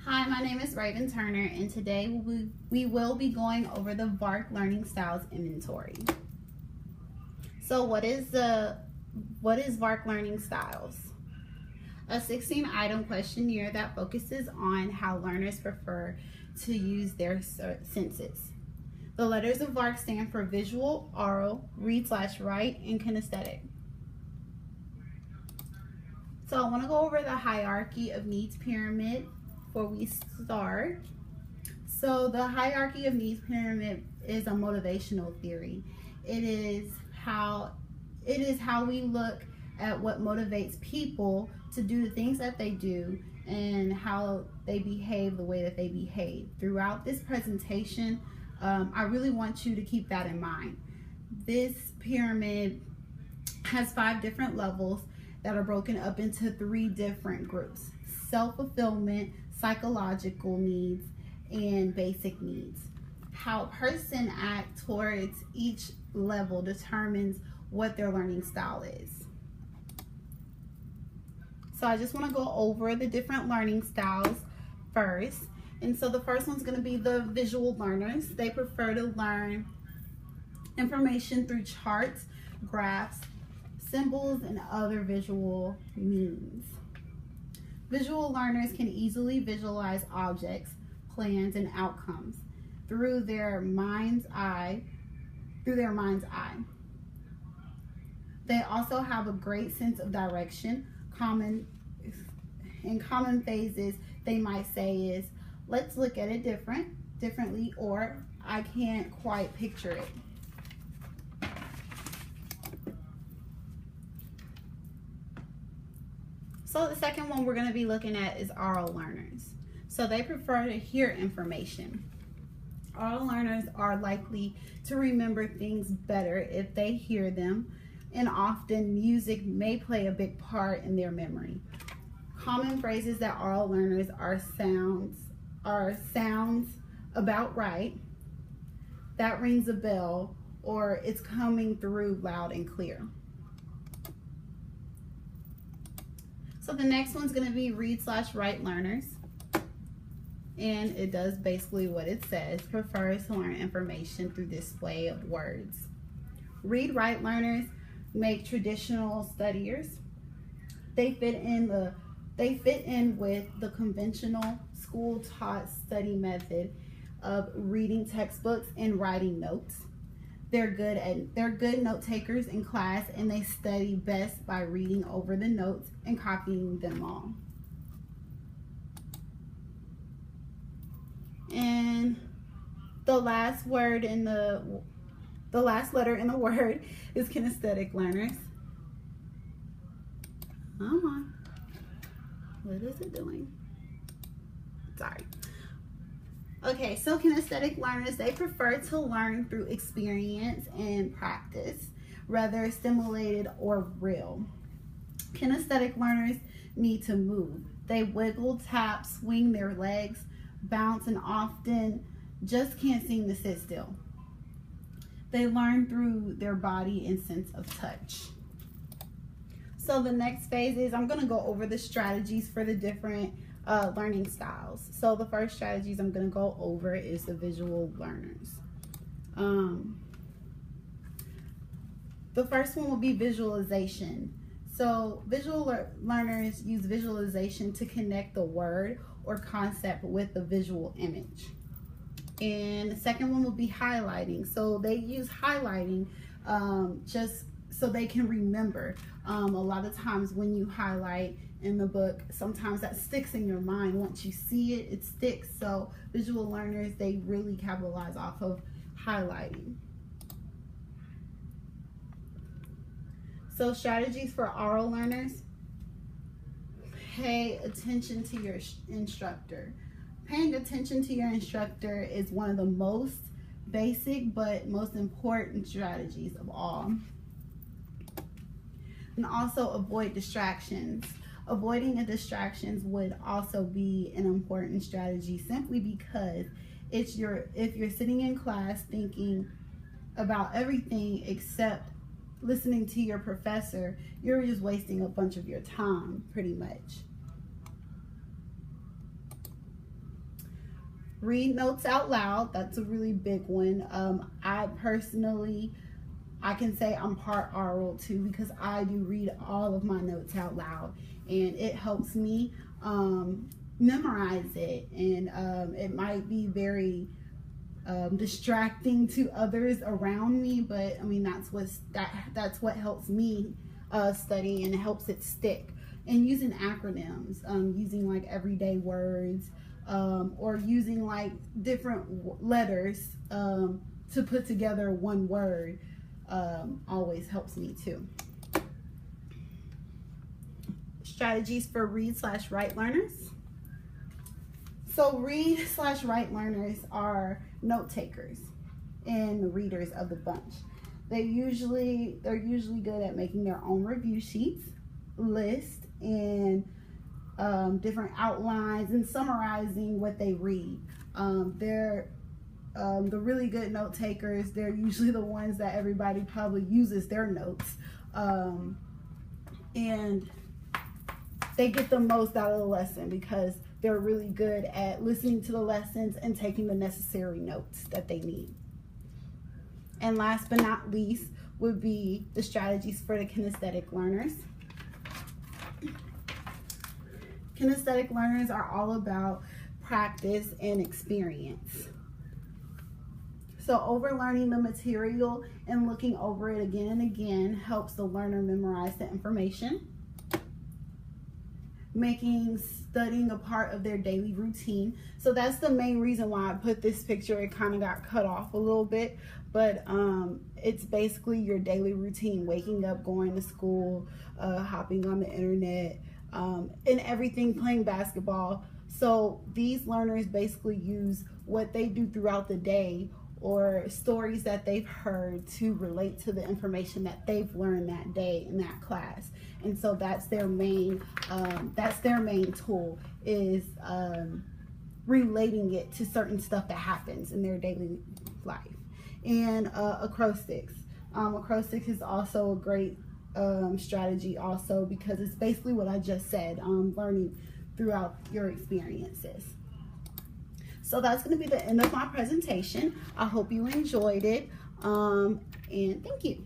Hi, my name is Raven Turner, and today we will be going over the VARK Learning Styles Inventory. So what is VARK Learning Styles? A 16-item questionnaire that focuses on how learners prefer to use their senses. The letters of VARK stand for visual, oral, read/write, and kinesthetic. So I want to go over the hierarchy of needs pyramid before we start. So the hierarchy of needs pyramid is a motivational theory. It is how we look at what motivates people to do the things that they do and how they behave the way that they behave. Throughout this presentation, I really want you to keep that in mind. This pyramid has 5 different levels that are broken up into 3 different groups: self-fulfillment, psychological needs, and basic needs. How a person acts towards each level determines what their learning style is. So I just want to go over the different learning styles first. And so the first one's going to be the visual learners. They prefer to learn information through charts, graphs, symbols, and other visual means. Visual learners can easily visualize objects, plans, and outcomes through their mind's eye. They also have a great sense of direction. Common phrases they might say is, "Let's look at it differently," or "I can't quite picture it." So the second one we're going to be looking at is oral learners. So they prefer to hear information. Oral learners are likely to remember things better if they hear them, and often music may play a big part in their memory. Common phrases that oral learners are sounds about right, that rings a bell, or it's coming through loud and clear. So the next one's going to be read/write learners, and it does basically what it says: prefers to learn information through display of words. Read/write learners make traditional studiers. They fit in with the conventional school-taught study method of reading textbooks and writing notes. They're good note takers in class, and they study best by reading over the notes and copying them all. And the last letter in the word is kinesthetic learners. Come on. What is it doing? Sorry. Okay, so kinesthetic learners, they prefer to learn through experience and practice, rather stimulated or real. Kinesthetic learners need to move. They wiggle, tap, swing their legs, bounce, and often just can't seem to sit still. They learn through their body and sense of touch. So the next phase is I'm going to go over the strategies for the different learning styles. So the first strategies I'm going to go over is the visual learners. The first one will be visualization. So visual learners use visualization to connect the word or concept with the visual image. And the second one will be highlighting. So they use highlighting just so they can remember. A lot of times when you highlight in the book, sometimes that sticks in your mind. Once you see it, it sticks. So visual learners, they really capitalize off of highlighting. So strategies for oral learners: pay attention to your instructor. Paying attention to your instructor is one of the most basic but most important strategies of all. And also avoid distractions. Avoiding distractions would also be an important strategy, simply because if you're sitting in class thinking about everything except listening to your professor, you're just wasting a bunch of your time, pretty much. Read notes out loud. That's a really big one. I can say I'm part oral too, because I do read all of my notes out loud, and it helps me memorize it. And it might be very distracting to others around me, but I mean that's what helps me study, and it helps it stick. And using acronyms, using like everyday words, or using like different letters to put together one word, always helps me too. Strategies for read/write learners. So read/write learners are note takers and the readers of the bunch. They're usually good at making their own review sheets, lists, and different outlines, and summarizing what they read. They're the really good note takers. They're usually the ones that everybody probably uses their notes, and they get the most out of the lesson because they're really good at listening to the lessons and taking the necessary notes that they need. And last but not least would be the strategies for the kinesthetic learners. Kinesthetic learners are all about practice and experience. So overlearning the material and looking over it again and again helps the learner memorize the information, making studying a part of their daily routine. So that's the main reason why I put this picture. It kind of got cut off a little bit, but it's basically your daily routine: waking up, going to school, hopping on the internet, and everything, playing basketball. So these learners basically use what they do throughout the day or stories that they've heard to relate to the information that they've learned that day in that class. And so that's their main tool, is relating it to certain stuff that happens in their daily life. And acrostics. Acrostics is also a great strategy also, because it's basically what I just said, learning throughout your experiences. So that's going to be the end of my presentation. I hope you enjoyed it, and thank you.